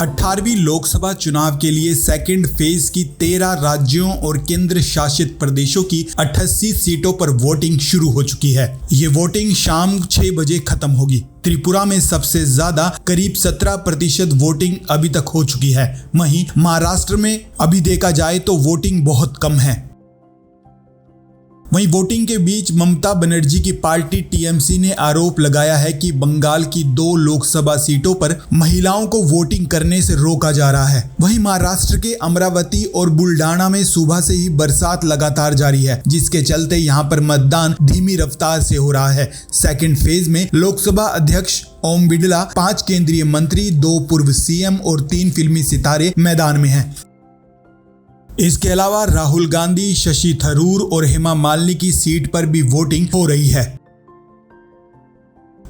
18वीं लोकसभा चुनाव के लिए सेकंड फेज की 13 राज्यों और केंद्र शासित प्रदेशों की 88 सीटों पर वोटिंग शुरू हो चुकी है। ये वोटिंग शाम 6 बजे खत्म होगी। त्रिपुरा में सबसे ज्यादा करीब 17% वोटिंग अभी तक हो चुकी है। वहीं महाराष्ट्र में अभी देखा जाए तो वोटिंग बहुत कम है। वहीं वोटिंग के बीच ममता बनर्जी की पार्टी टीएमसी ने आरोप लगाया है कि बंगाल की 2 लोकसभा सीटों पर महिलाओं को वोटिंग करने से रोका जा रहा है। वहीं महाराष्ट्र के अमरावती और बुल्डाना में सुबह से ही बरसात लगातार जारी है, जिसके चलते यहां पर मतदान धीमी रफ्तार से हो रहा है। सेकंड फेज में लोकसभा अध्यक्ष ओम बिड़ला, 5 केंद्रीय मंत्री, 2 पूर्व सीएम और 3 फिल्मी सितारे मैदान में हैं। इसके अलावा राहुल गांधी, शशि थरूर और हेमा मालिनी की सीट पर भी वोटिंग हो रही है।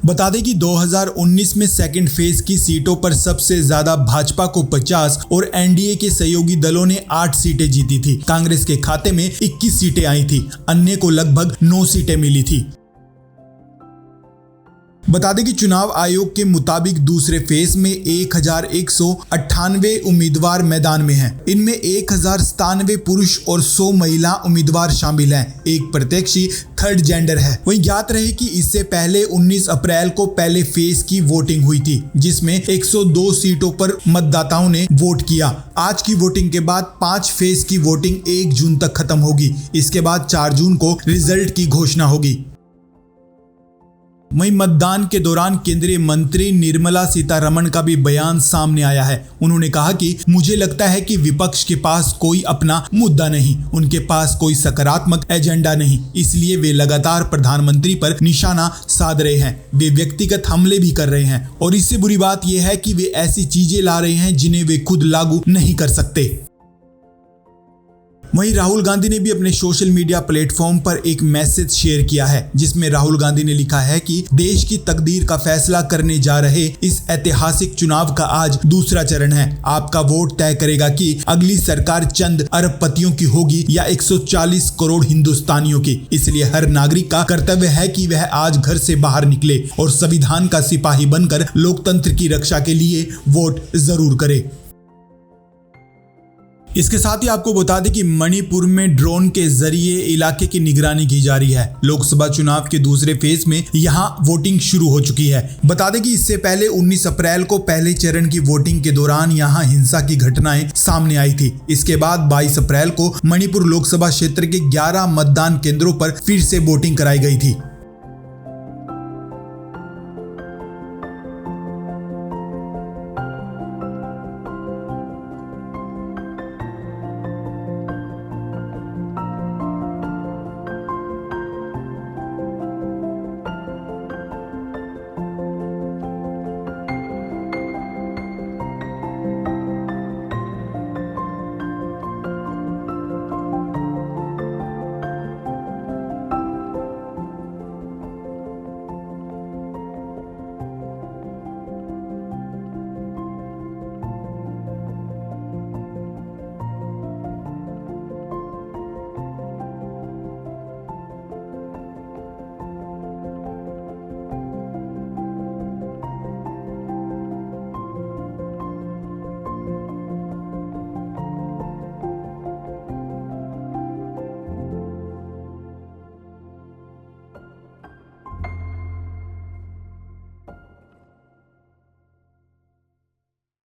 बता दें कि 2019 में सेकंड फेज की सीटों पर सबसे ज्यादा भाजपा को 50 और एनडीए के सहयोगी दलों ने 8 सीटें जीती थी। कांग्रेस के खाते में 21 सीटें आई थी, अन्य को लगभग 9 सीटें मिली थी। बता दें कि चुनाव आयोग के मुताबिक दूसरे फेज में 1198 उम्मीदवार मैदान में हैं। इनमें 1097 पुरुष और 100 महिला उम्मीदवार शामिल हैं। एक प्रत्याशी थर्ड जेंडर है। वहीं ज्ञात रहे कि इससे पहले 19 अप्रैल को पहले फेज की वोटिंग हुई थी, जिसमें 102 सीटों पर मतदाताओं ने वोट किया। आज की वोटिंग के बाद 5 फेज की वोटिंग 1 जून तक खत्म होगी। इसके बाद 4 जून को रिजल्ट की घोषणा होगी। वहीं मतदान के दौरान केंद्रीय मंत्री निर्मला सीतारमण का भी बयान सामने आया है। उन्होंने कहा कि मुझे लगता है कि विपक्ष के पास कोई अपना मुद्दा नहीं, उनके पास कोई सकारात्मक एजेंडा नहीं, इसलिए वे लगातार प्रधानमंत्री पर निशाना साध रहे हैं। वे व्यक्तिगत हमले भी कर रहे हैं और इससे बुरी बात यह है कि वे ऐसी चीजें ला रहे हैं जिन्हें वे खुद लागू नहीं कर सकते। वहीं राहुल गांधी ने भी अपने सोशल मीडिया प्लेटफॉर्म पर एक मैसेज शेयर किया है, जिसमें राहुल गांधी ने लिखा है कि देश की तकदीर का फैसला करने जा रहे इस ऐतिहासिक चुनाव का आज दूसरा चरण है। आपका वोट तय करेगा कि अगली सरकार चंद अरबपतियों की होगी या 140 करोड़ हिंदुस्तानियों की। इसलिए हर नागरिक का कर्तव्य है कि वह आज घर से बाहर निकले और संविधान का सिपाही बनकर लोकतंत्र की रक्षा के लिए वोट जरूर करे। इसके साथ ही आपको बता दें कि मणिपुर में ड्रोन के जरिए इलाके की निगरानी की जा रही है। लोकसभा चुनाव के दूसरे फेज में यहां वोटिंग शुरू हो चुकी है। बता दें कि इससे पहले 19 अप्रैल को पहले चरण की वोटिंग के दौरान यहां हिंसा की घटनाएं सामने आई थी। इसके बाद 22 अप्रैल को मणिपुर लोकसभा क्षेत्र के 11 मतदान केंद्रों पर फिर से वोटिंग कराई गई थी।